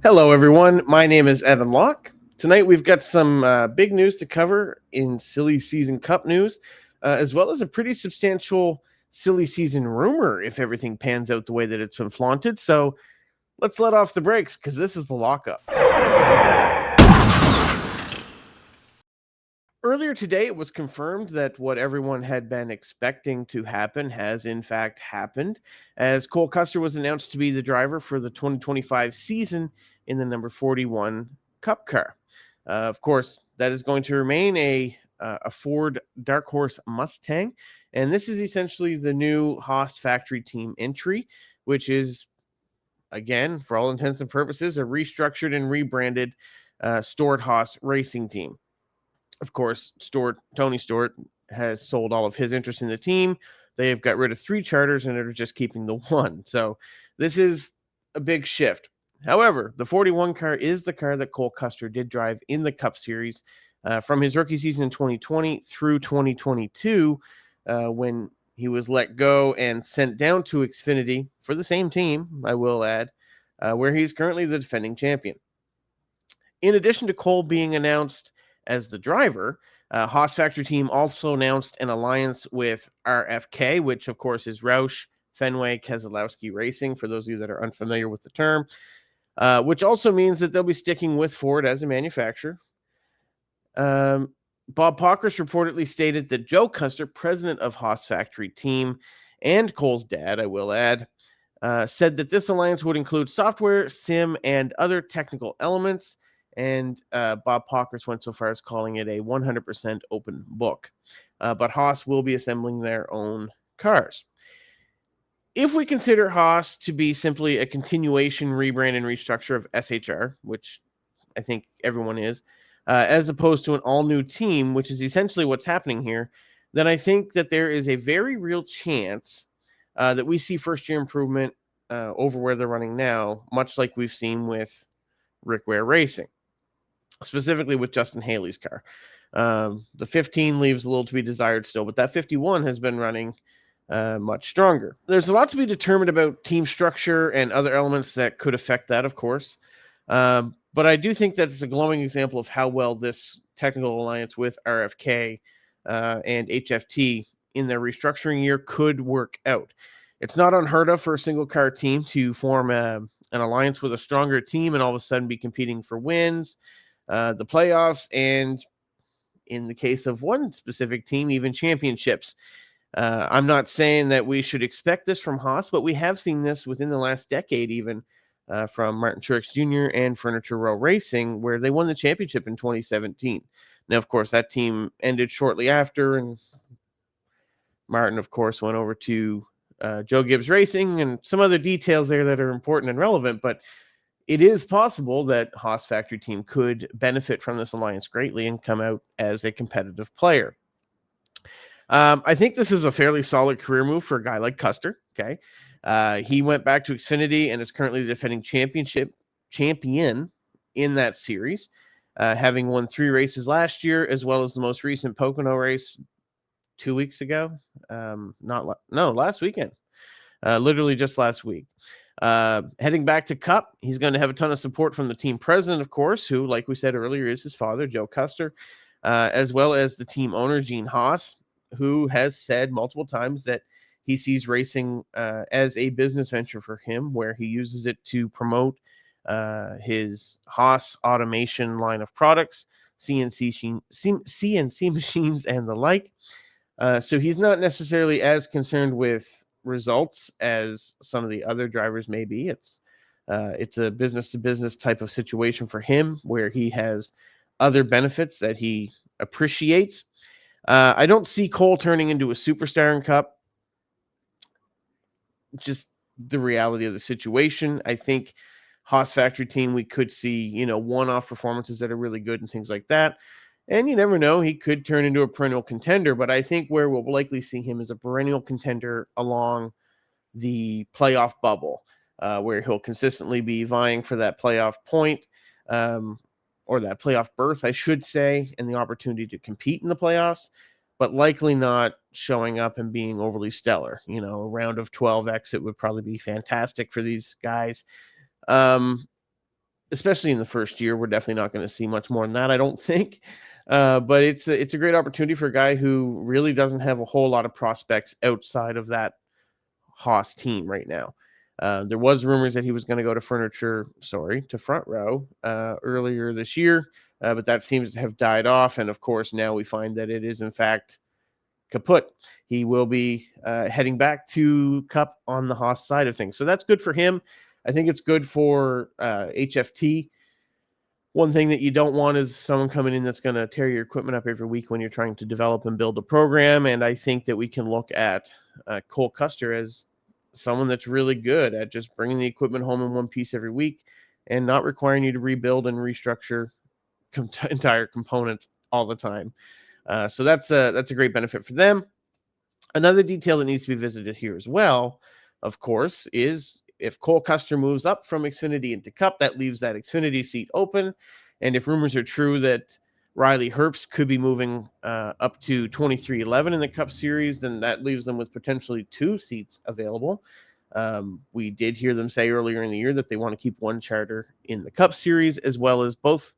Hello, everyone. My name is Evan Locke. Tonight, we've got some big news to cover in Silly Season Cup news, as well as a pretty substantial Silly Season rumor if everything pans out the way that it's been flaunted. So let's let off the brakes because this is the Locke-Up. Earlier today, it was confirmed that what everyone had been expecting to happen has in fact happened, as Cole Custer was announced to be the driver for the 2025 season in the number 41 Cup car. Of course, that is going to remain a Ford Dark Horse Mustang, and this is essentially the new Haas factory team entry, which is, again, for all intents and purposes, a restructured and rebranded Stewart Haas racing team. Of course, Tony Stewart has sold all of his interest in the team. They've got rid of 3 charters and they're just keeping the one. So this is a big shift. However, the 41 car is the car that Cole Custer did drive in the Cup Series from his rookie season in 2020 through 2022 when he was let go and sent down to Xfinity for the same team, I will add, where he's currently the defending champion. In addition to Cole being announced as the driver, Haas Factory Team also announced an alliance with RFK, which of course is Roush Fenway Keselowski Racing, for those of you that are unfamiliar with the term, which also means that they'll be sticking with Ford as a manufacturer. Bob Pockrass reportedly stated that Joe Custer, president of Haas Factory Team, and Cole's dad, I will add, said that this alliance would include software, sim, and other technical elements. And Bob Pockrass went so far as calling it a 100% open book. But Haas will be assembling their own cars. If we consider Haas to be simply a continuation, rebrand, and restructure of SHR, which I think everyone is, as opposed to an all-new team, which is essentially what's happening here, then I think that there is a very real chance that we see first-year improvement over where they're running now, much like we've seen with Rick Ware Racing, specifically with Justin Haley's car. The 15 leaves a little to be desired still, but that 51 has been running much stronger. There's a lot to be determined about team structure and other elements that could affect that, of course. But I do think that it's a glowing example of how well this technical alliance with RFK and HFT in their restructuring year could work out. It's not unheard of for a single car team to form an alliance with a stronger team and all of a sudden be competing for wins, the playoffs, and in the case of one specific team, even championships. I'm not saying that we should expect this from Haas, but we have seen this within the last decade, even from Martin Truex Jr. and Furniture Row Racing, where they won the championship in 2017. Now, of course, that team ended shortly after, and Martin, of course, went over to Joe Gibbs Racing and some other details there that are important and relevant, but it is possible that Haas Factory Team could benefit from this alliance greatly and come out as a competitive player. I think this is a fairly solid career move for a guy like Custer. Okay. He went back to Xfinity and is currently the defending champion in that series, having won 3 races last year, as well as the most recent Pocono race 2 weeks ago. Last weekend. Literally just last week. Heading back to Cup, he's going to have a ton of support from the team president, of course, who, like we said earlier, is his father, Joe Custer, as well as the team owner, Gene Haas, who has said multiple times that he sees racing as a business venture for him, where he uses it to promote his Haas automation line of products, CNC machines, and the like. So he's not necessarily as concerned with results as some of the other drivers may be. It's a business-to-business type of situation for him, where he has other benefits that he appreciates. I don't see Cole turning into a superstar in Cup. Just the reality of the situation. I think Haas Factory Team, we could see, one-off performances that are really good and things like that. And you never know, he could turn into a perennial contender. But I think where we'll likely see him is a perennial contender along the playoff bubble, where he'll consistently be vying for that playoff point, or that playoff berth, I should say, and the opportunity to compete in the playoffs, but likely not showing up and being overly stellar. A round of 12 exit would probably be fantastic for these guys. especially in the first year. We're definitely not going to see much more than that, I don't think. But it's a great opportunity for a guy who really doesn't have a whole lot of prospects outside of that Haas team right now. There was rumors that he was going to go to Front Row earlier this year, but that seems to have died off. And of course, now we find that it is in fact kaput. He will be heading back to Cup on the Haas side of things. So that's good for him. I think it's good for HFT. One thing that you don't want is someone coming in that's going to tear your equipment up every week when you're trying to develop and build a program. And I think that we can look at Cole Custer as someone that's really good at just bringing the equipment home in one piece every week and not requiring you to rebuild and restructure entire components all the time. So that's a great benefit for them. Another detail that needs to be visited here as well, of course, is if Cole Custer moves up from Xfinity into Cup, that leaves that Xfinity seat open. And if rumors are true that Riley Herbst could be moving up to 2311 in the Cup Series, then that leaves them with potentially 2 seats available. We did hear them say earlier in the year that they want to keep one charter in the Cup Series as well as both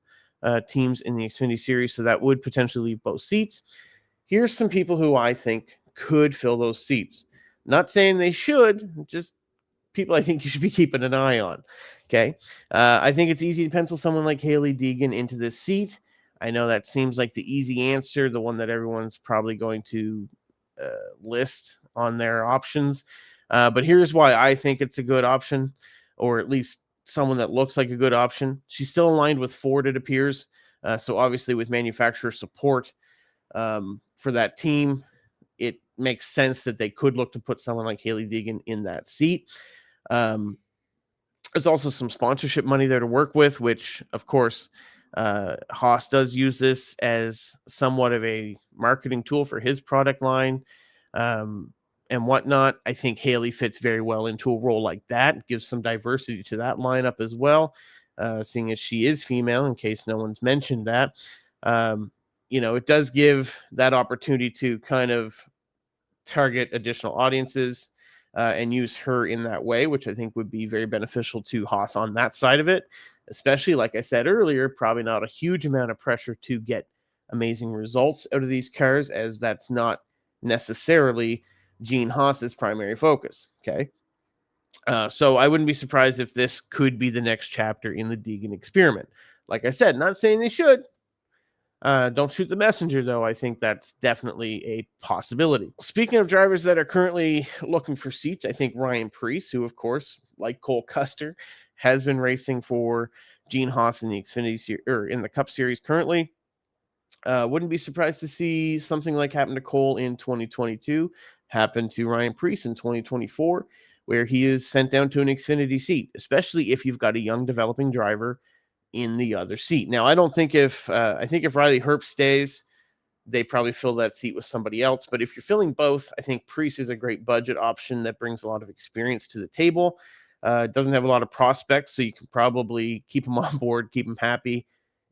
teams in the Xfinity Series, so that would potentially leave both seats. Here's some people who I think could fill those seats. Not saying they should, just people I think you should be keeping an eye on. Okay. I think it's easy to pencil someone like Hailie Deegan into this seat. I know that seems like the easy answer, the one that everyone's probably going to list on their options. But here's why I think it's a good option, or at least someone that looks like a good option. She's still aligned with Ford, it appears. So obviously with manufacturer support for that team, it makes sense that they could look to put someone like Hailie Deegan in that seat. There's also some sponsorship money there to work with, which, of course, Haas does use this as somewhat of a marketing tool for his product line and whatnot. I think Hailie fits very well into a role like that, gives some diversity to that lineup as well, seeing as she is female, in case no one's mentioned that. It does give that opportunity to kind of target additional audiences and use her in that way, which I think would be very beneficial to Haas on that side of it, especially, like I said earlier, probably not a huge amount of pressure to get amazing results out of these cars, as that's not necessarily Gene Haas's primary focus. Okay. So I wouldn't be surprised if this could be the next chapter in the Deegan experiment. Like I said, not saying they should. Don't shoot the messenger, though. I think that's definitely a possibility. Speaking of drivers that are currently looking for seats, I think Ryan Preece, who, of course, like Cole Custer, has been racing for Gene Haas in the Xfinity or in the Cup Series currently. Wouldn't be surprised to see something like happened to Cole in 2022 happen to Ryan Preece in 2024, where he is sent down to an Xfinity seat, especially if you've got a young developing driver in the other seat. Now, I think if Riley Herbst stays, they probably fill that seat with somebody else. But if you're filling both, I think Preece is a great budget option that brings a lot of experience to the table. Doesn't have a lot of prospects, so you can probably keep him on board, keep him happy,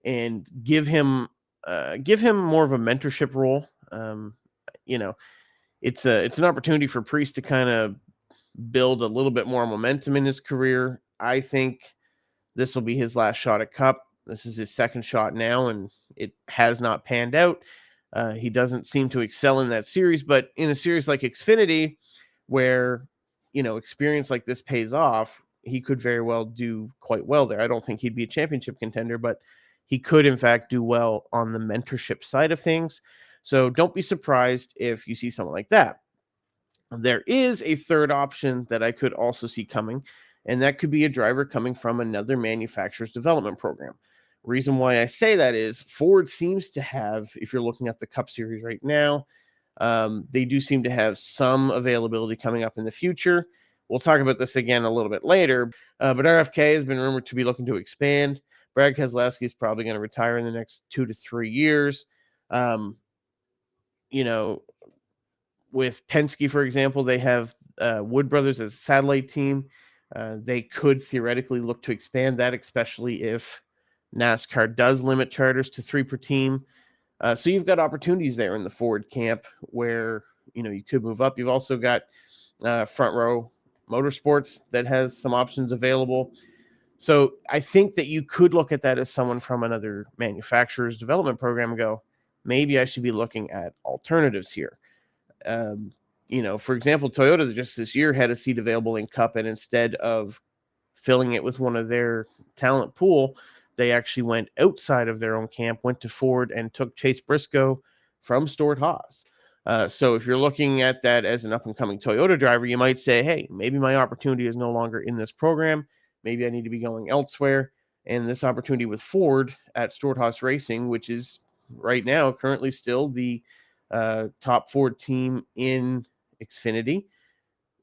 and give him more of a mentorship role. It's an opportunity for Preece to kind of build a little bit more momentum in his career. I think this will be his last shot at Cup. This is his second shot now, and it has not panned out. He doesn't seem to excel in that series, but in a series like Xfinity, where experience like this pays off, he could very well do quite well there. I don't think he'd be a championship contender, but he could, in fact, do well on the mentorship side of things. So don't be surprised if you see someone like that. There is a third option that I could also see coming, and that could be a driver coming from another manufacturer's development program. Reason why I say that is Ford seems to have, if you're looking at the Cup Series right now, they do seem to have some availability coming up in the future. We'll talk about this again a little bit later, but RFK has been rumored to be looking to expand. Brad Keselowski is probably going to retire in the next 2 to 3 years. With Penske, for example, they have Wood Brothers as a satellite team. They could theoretically look to expand that, especially if NASCAR does limit charters to 3 per team. So you've got opportunities there in the Ford camp where you could move up. You've also got Front Row Motorsports that has some options available. So I think that you could look at that as someone from another manufacturer's development program and go, maybe I should be looking at alternatives here. Um, for example, Toyota just this year had a seat available in Cup, and instead of filling it with one of their talent pool, they actually went outside of their own camp, went to Ford, and took Chase Briscoe from Stuart Haas. So if you're looking at that as an up-and-coming Toyota driver, you might say, hey, maybe my opportunity is no longer in this program. Maybe I need to be going elsewhere. And this opportunity with Ford at Stuart Haas Racing, which is right now currently still the top Ford team in Xfinity,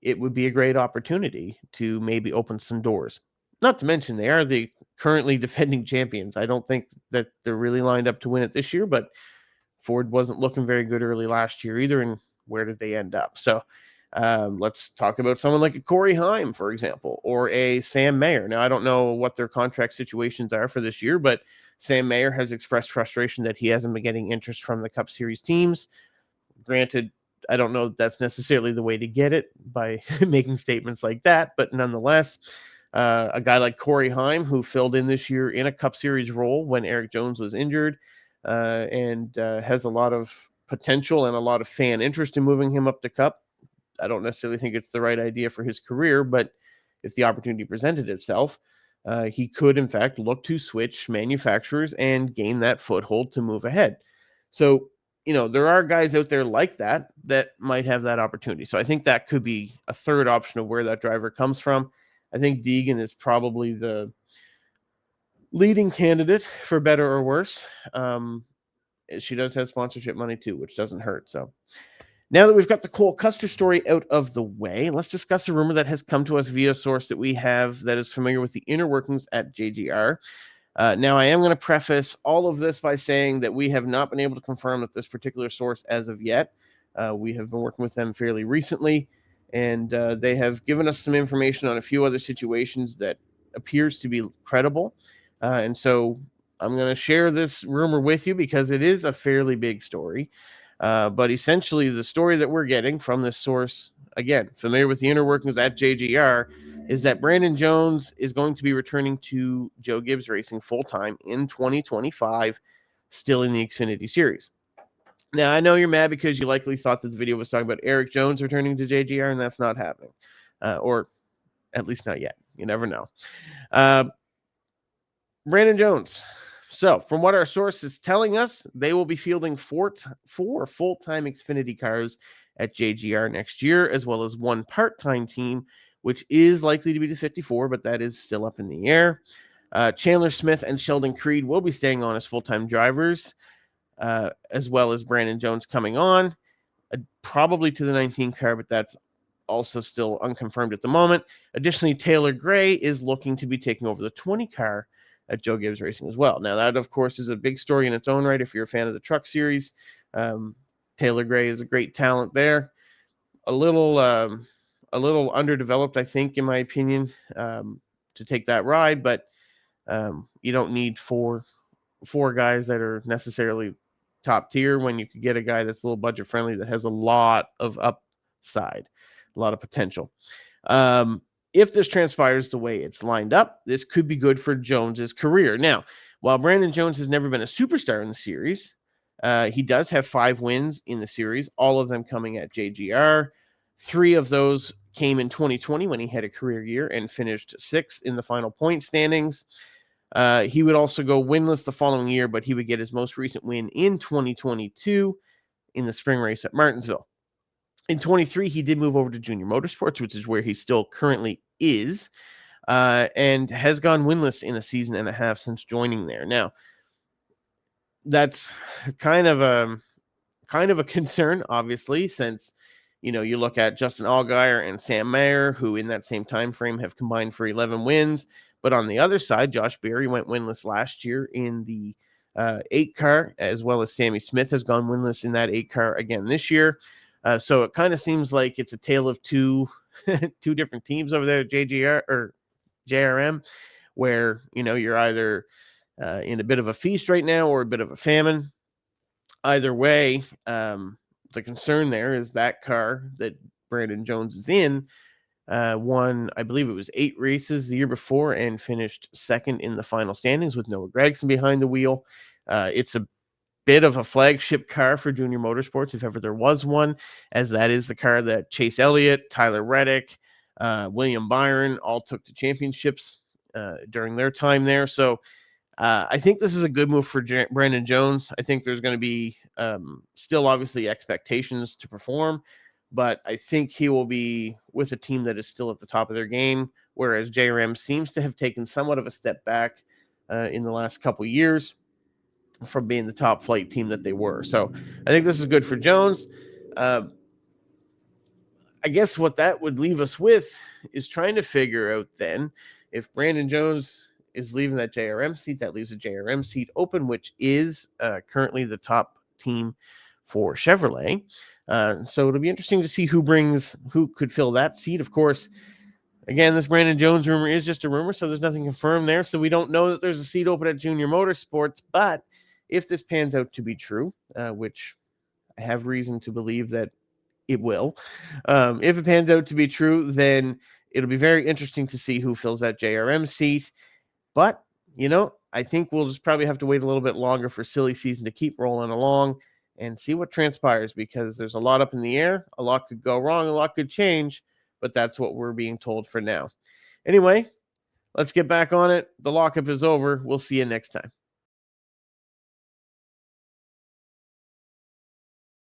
it would be a great opportunity to maybe open some doors. Not to mention, they are the currently defending champions. I don't think that they're really lined up to win it this year, but Ford wasn't looking very good early last year either. And where did they end up? So let's talk about someone like a Corey Heim, for example, or a Sam Mayer. Now, I don't know what their contract situations are for this year, but Sam Mayer has expressed frustration that he hasn't been getting interest from the Cup Series teams. Granted, I don't know that that's necessarily the way to get it by making statements like that, but nonetheless, a guy like Corey Heim, who filled in this year in a Cup Series role when Eric Jones was injured, and has a lot of potential and a lot of fan interest in moving him up to Cup. I don't necessarily think it's the right idea for his career, but if the opportunity presented itself, he could, in fact, look to switch manufacturers and gain that foothold to move ahead. So, there are guys out there like that might have that opportunity. So I think that could be a third option of where that driver comes from. I think Deegan is probably the leading candidate for better or worse. She does have sponsorship money too, which doesn't hurt. So now that we've got the Cole Custer story out of the way, let's discuss a rumor that has come to us via a source that we have that is familiar with the inner workings at JGR. Now, I am going to preface all of this by saying that we have not been able to confirm that this particular source as of yet. We have been working with them fairly recently, and they have given us some information on a few other situations that appears to be credible. And so I'm going to share this rumor with you because it is a fairly big story. But essentially, the story that we're getting from this source, again, familiar with the inner workings at JGR, is that Brandon Jones is going to be returning to Joe Gibbs Racing full-time in 2025, still in the Xfinity Series. Now, I know you're mad because you likely thought that the video was talking about Eric Jones returning to JGR, and that's not happening. Or at least not yet. You never know. Brandon Jones. So, from what our source is telling us, they will be fielding four full-time Xfinity cars at JGR next year, as well as one part-time team, which is likely to be the 54, but that is still up in the air. Chandler Smith and Sheldon Creed will be staying on as full-time drivers, as well as Brandon Jones coming on, probably to the 19 car, but that's also still unconfirmed at the moment. Additionally, Taylor Gray is looking to be taking over the 20 car at Joe Gibbs Racing as well. Now, that, of course, is a big story in its own right if you're a fan of the truck series. Taylor Gray is a great talent there. A little underdeveloped, I think, in my opinion, to take that ride, but you don't need four guys that are necessarily top tier when you could get a guy that's a little budget friendly that has a lot of upside, a lot of potential. If this transpires the way it's lined up, this could be good for Jones's career. Now, while Brandon Jones has never been a superstar in the series, he does have 5 wins in the series, all of them coming at JGR. 3 of those came in 2020 when he had a career year and finished 6th in the final point standings. He would also go winless the following year, but he would get his most recent win in 2022 in the spring race at Martinsville. In 23, he did move over to Junior Motorsports, which is where he still currently is, and has gone winless in a season and a half since joining there. Now, that's kind of a concern, obviously, since you look at Justin Allgaier and Sam Mayer, who in that same time frame have combined for 11 wins. But on the other side, Josh Berry went winless last year in the 8 car, as well as Sammy Smith has gone winless in that 8 car again this year. So it kind of seems like it's a tale of two different teams over there at JGR or JRM, where you're either in a bit of a feast right now or a bit of a famine. Either way, the concern there is that car that Brandon Jones is in won, I believe it was 8 races the year before and finished second in the final standings with Noah Gragson behind the wheel. It's a bit of a flagship car for Junior Motorsports, if ever there was one, as that is the car that Chase Elliott, Tyler Reddick, William Byron all took to championships during their time there. So I think this is a good move for Brandon Jones. I think there's going to be still obviously expectations to perform, but I think he will be with a team that is still at the top of their game, whereas JRM seems to have taken somewhat of a step back in the last couple years from being the top flight team that they were. So I think this is good for Jones. Uh, I guess what that would leave us with is trying to figure out then if Brandon Jones is leaving that JRM seat, that leaves a JRM seat open, which is currently the top team for Chevrolet. So it'll be interesting to see who could fill that seat. Of course, again, this Brandon Jones rumor is just a rumor, so there's nothing confirmed there. So we don't know that there's a seat open at Junior Motorsports. But if this pans out to be true, which I have reason to believe that it will, if it pans out to be true, then it'll be very interesting to see who fills that JRM seat. But, I think we'll just probably have to wait a little bit longer for silly season to keep rolling along and see what transpires, because there's a lot up in the air. A lot could go wrong, a lot could change, but that's what we're being told for now. Anyway, let's get back on it. The lockup is over. We'll see you next time.